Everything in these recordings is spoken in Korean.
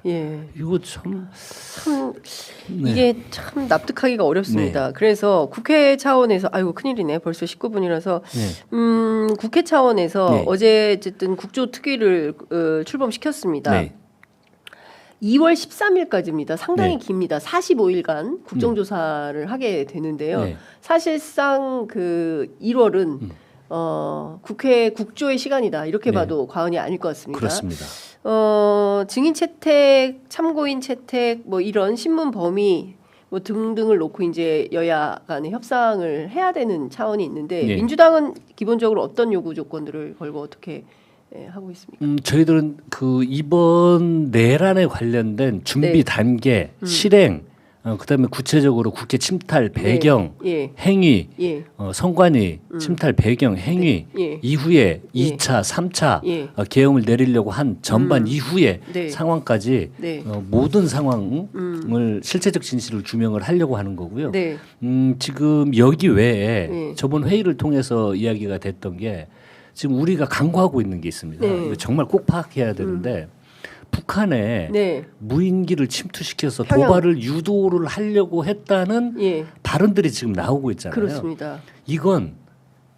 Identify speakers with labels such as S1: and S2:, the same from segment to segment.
S1: 예.
S2: 이거 참 네.
S1: 이게 참 납득하기가 어렵습니다.
S2: 네.
S1: 그래서 국회 차원에서 아이고 큰일이네. 벌써 19분이라서
S2: 네.
S1: 국회 차원에서
S2: 네.
S1: 어제 어쨌든 국조특위를 출범시켰습니다.
S2: 네.
S1: 2월 13일까지입니다. 상당히
S2: 네.
S1: 깁니다. 45일간 국정조사를 하게 되는데요.
S2: 네.
S1: 사실상 그 1월은 국회 국조의 시간이다. 이렇게
S2: 네.
S1: 봐도 과언이 아닐 것 같습니다.
S2: 그렇습니다.
S1: 증인 채택, 참고인 채택, 뭐 이런 신문 범위 뭐 등등을 놓고 이제 여야 간의 협상을 해야 되는 차원이 있는데
S2: 네.
S1: 민주당은 기본적으로 어떤 요구 조건들을 걸고 어떻게 하고 있습니까?
S2: 저희들은 그 이번 내란에 관련된 준비
S1: 네.
S2: 단계, 실행, 그다음에 구체적으로 국회 침탈 배경,
S1: 예.
S2: 행위,
S1: 예.
S2: 선관위 침탈 배경, 행위
S1: 예.
S2: 이후에
S1: 예.
S2: 2차, 3차
S1: 예.
S2: 계엄을 내리려고 한 전반 이후의
S1: 네.
S2: 상황까지
S1: 네.
S2: 모든 상황을 실체적 진실을 규명을 하려고 하는 거고요.
S1: 네.
S2: 지금 여기 외에
S1: 네.
S2: 저번 회의를 통해서 이야기가 됐던 게 지금 우리가 강구하고 있는 게 있습니다.
S1: 네.
S2: 이거 정말 꼭 파악해야 되는데 북한에
S1: 네.
S2: 무인기를 침투시켜서
S1: 평양.
S2: 도발을 유도를 하려고 했다는
S1: 예.
S2: 발언들이 지금 나오고 있잖아요.
S1: 그렇습니다.
S2: 이건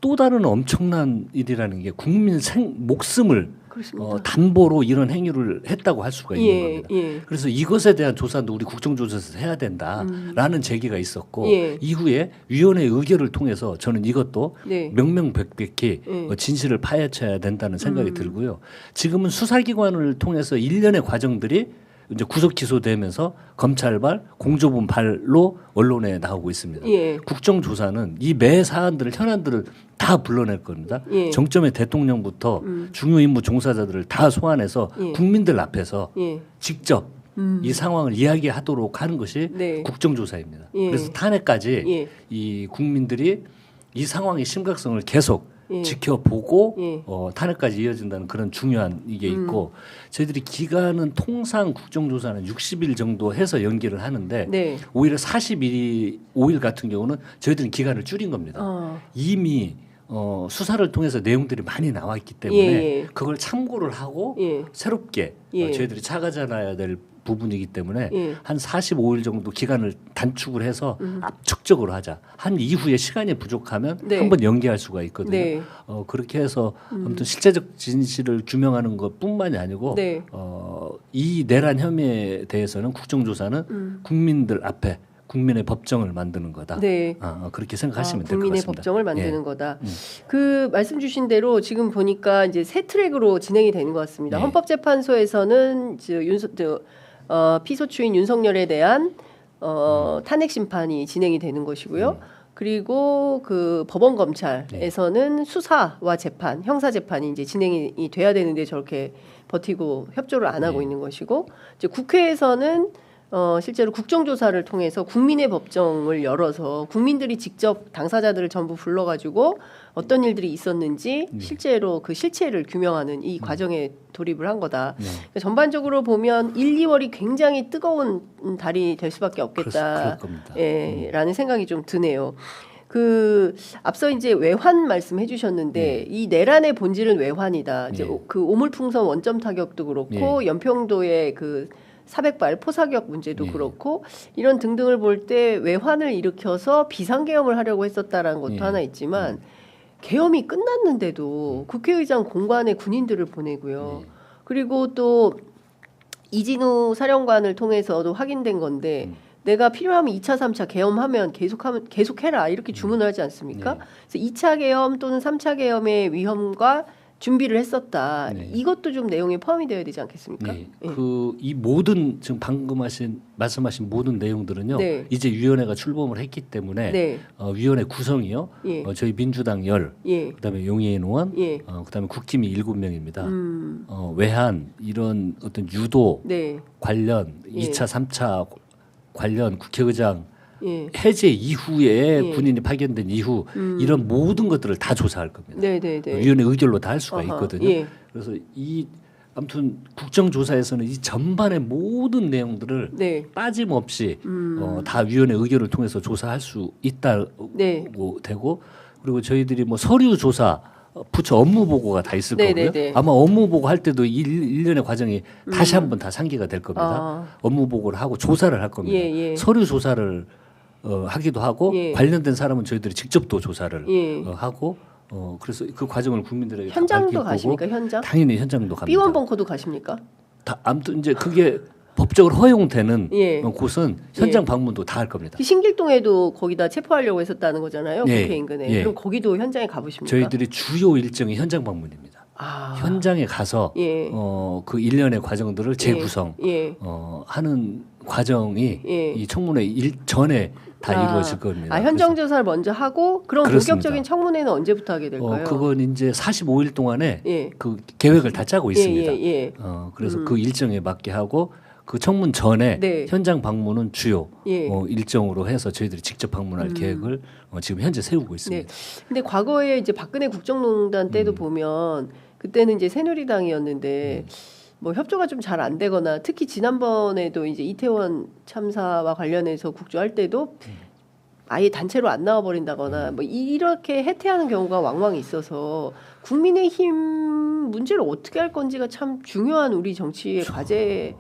S2: 또 다른 엄청난 일이라는 게 국민 목숨을
S1: 그렇습니다.
S2: 담보로 이런 행위를 했다고 할 수가 있는
S1: 예.
S2: 겁니다.
S1: 예.
S2: 그래서 이것에 대한 조사도 우리 국정조사에서 해야 된다라는 제기가 있었고
S1: 예.
S2: 이후에 위원회 의결을 통해서 저는 이것도
S1: 네.
S2: 명명백백히
S1: 예.
S2: 진실을 파헤쳐야 된다는 생각이 들고요. 지금은 수사기관을 통해서 일련의 과정들이 이제 구속 기소되면서 검찰발, 공조본발로 언론에 나오고 있습니다.
S1: 예.
S2: 국정조사는 이 매 사안들을 현안들을 다 불러낼 겁니다.
S1: 예.
S2: 정점의 대통령부터 중요 임무 종사자들을 다 소환해서
S1: 예.
S2: 국민들 앞에서
S1: 예.
S2: 직접 이 상황을 이야기하도록 하는 것이
S1: 네.
S2: 국정조사입니다.
S1: 예.
S2: 그래서 탄핵까지
S1: 예.
S2: 이 국민들이 이 상황의 심각성을 계속
S1: 예.
S2: 지켜보고
S1: 예.
S2: 탄핵까지 이어진다는 그런 중요한 이게 있고 저희들이 기간은 통상 국정조사는 60일 정도 해서 연기를 하는데
S1: 네.
S2: 오히려 45일 같은 경우는 저희들은 기간을 줄인 겁니다. 이미 수사를 통해서 내용들이 많이 나와 있기 때문에
S1: 예.
S2: 그걸 참고를 하고
S1: 예.
S2: 새롭게
S1: 예.
S2: 저희들이 찾아놔야 될 부분이기 때문에
S1: 예.
S2: 한 45일 정도 기간을 단축을 해서 압축적으로 하자. 한 이후에 시간이 부족하면
S1: 네.
S2: 한번 연기할 수가 있거든요.
S1: 네.
S2: 그렇게 해서 아무튼 실제적 진실을 규명하는 것뿐만이 아니고
S1: 네.
S2: 이 내란 혐의에 대해서는 국정조사는 국민들 앞에 국민의 법정을 만드는 거다.
S1: 네.
S2: 그렇게 생각하시면 될 것
S1: 국민의
S2: 같습니다.
S1: 법정을 만드는
S2: 예.
S1: 거다. 그 말씀 주신 대로 지금 보니까 이제 세 트랙으로 진행이 되는 것 같습니다.
S2: 예.
S1: 헌법재판소에서는 피소추인 윤석열에 대한 탄핵 심판이 진행이 되는 것이고요. 그리고 그 법원 검찰에서는 수사와 재판, 형사 재판이 이제 진행이 돼야 되는데 저렇게 버티고 협조를 안 하고 있는 것이고, 이제 국회에서는 실제로 국정조사를 통해서 국민의 법정을 열어서 국민들이 직접 당사자들을 전부 불러가지고 어떤 일들이 있었는지 실제로 그 실체를 규명하는 이 과정에 돌입을 한 거다. 그러니까 전반적으로 보면 1, 2월이 굉장히 뜨거운 달이 될 수밖에 없겠다.
S2: 그럴 겁니다.
S1: 라는 생각이 좀 드네요. 그 앞서 이제 외환 말씀해 주셨는데 이 내란의 본질은 외환이다. 이제 그 오물풍선 원점 타격도 그렇고 연평도의 그 400발 포사격 문제도 그렇고 이런 등등을 볼 때 외환을 일으켜서 비상계엄을 하려고 했었다라는 것도 하나 있지만 계엄이 끝났는데도 국회의장 공관에 군인들을 보내고요. 그리고 또 이진우 사령관을 통해서도 확인된 건데 내가 필요하면 2차, 3차 계엄하면 계속해라 이렇게 주문을 하지 않습니까? 그래서 2차 계엄 또는 3차 계엄의 위험과 준비를 했었다. 이것도 좀 내용에 포함이 되어야 되지 않겠습니까?
S2: 네. 이 모든 지금 방금 말씀하신 모든 내용들은요.
S1: 네.
S2: 이제 위원회가 출범을 했기 때문에
S1: 네.
S2: 위원회 구성이요.
S1: 예.
S2: 저희 민주당 10,
S1: 예.
S2: 그다음에 용해인 의원,
S1: 예.
S2: 그다음에 국힘이 7명입니다. 외환 이런 어떤 유도
S1: 네.
S2: 관련
S1: 예.
S2: 2차, 3차 관련 국회의장
S1: 예.
S2: 해제 이후에
S1: 예.
S2: 군인이 파견된 이후 이런 모든 것들을 다 조사할 겁니다.
S1: 네네네.
S2: 위원회 의결로 다 할 수가
S1: 어허,
S2: 있거든요.
S1: 예.
S2: 그래서 아무튼 국정조사에서는 이 전반의 모든 내용들을
S1: 네.
S2: 빠짐없이 다 위원회 의결을 통해서 조사할 수 있다고
S1: 네.
S2: 되고 그리고 저희들이 뭐 서류 조사 부처 업무 보고가 다 있을
S1: 네네네.
S2: 거고요. 아마 업무 보고 할 때도 1년의 과정이 다시 한번 다 상기가 될 겁니다. 업무 보고를 하고 조사를 할 겁니다.
S1: 예.
S2: 서류 조사를 하기도 하고
S1: 예.
S2: 관련된 사람은 저희들이 직접 또 조사를
S1: 예.
S2: 하고 그래서 그 과정을 국민들에게 다
S1: 현장도
S2: 밝힐
S1: 가십니까?
S2: 거고
S1: 현장?
S2: 당연히 현장도 갑니다.
S1: B1 벙커도 가십니까?
S2: 아무튼 이제 그게 법적으로 허용되는
S1: 예.
S2: 곳은 현장 방문도 다 할 겁니다.
S1: 신길동에도 거기다 체포하려고 했었다는 거잖아요.
S2: 예.
S1: 국회 인근에.
S2: 예.
S1: 그럼 거기도 현장에 가보십니까?
S2: 저희들이 주요 일정이 현장 방문입니다. 현장에 가서
S1: 예.
S2: 그 일련의 과정들을 재구성
S1: 예.
S2: 하는 과정이
S1: 예.
S2: 이 청문회 전에 다 이루어질 겁니다.
S1: 현장 조사를 먼저 하고 그럼
S2: 그렇습니다.
S1: 본격적인 청문회는 언제부터 하게 될까요?
S2: 그건 이제 45일 동안에
S1: 예.
S2: 그 계획을 다 짜고 있습니다.
S1: 예.
S2: 그래서 그 일정에 맞게 하고 그 청문 전에
S1: 네.
S2: 현장 방문은 주요
S1: 예.
S2: 일정으로 해서 저희들이 직접 방문할 계획을 지금 현재 세우고 있습니다.
S1: 네. 근데 과거에 이제 박근혜 국정농단 때도 보면 그때는 이제 새누리당이었는데 뭐 협조가 좀 잘 안 되거나 특히 지난번에도 이제 이태원 참사와 관련해서 국조할 때도 아예 단체로 안 나와 버린다거나 뭐 이렇게 해태하는 경우가 왕왕 있어서 국민의힘 문제를 어떻게 할 건지가 참 중요한 우리 정치의 과제입니다.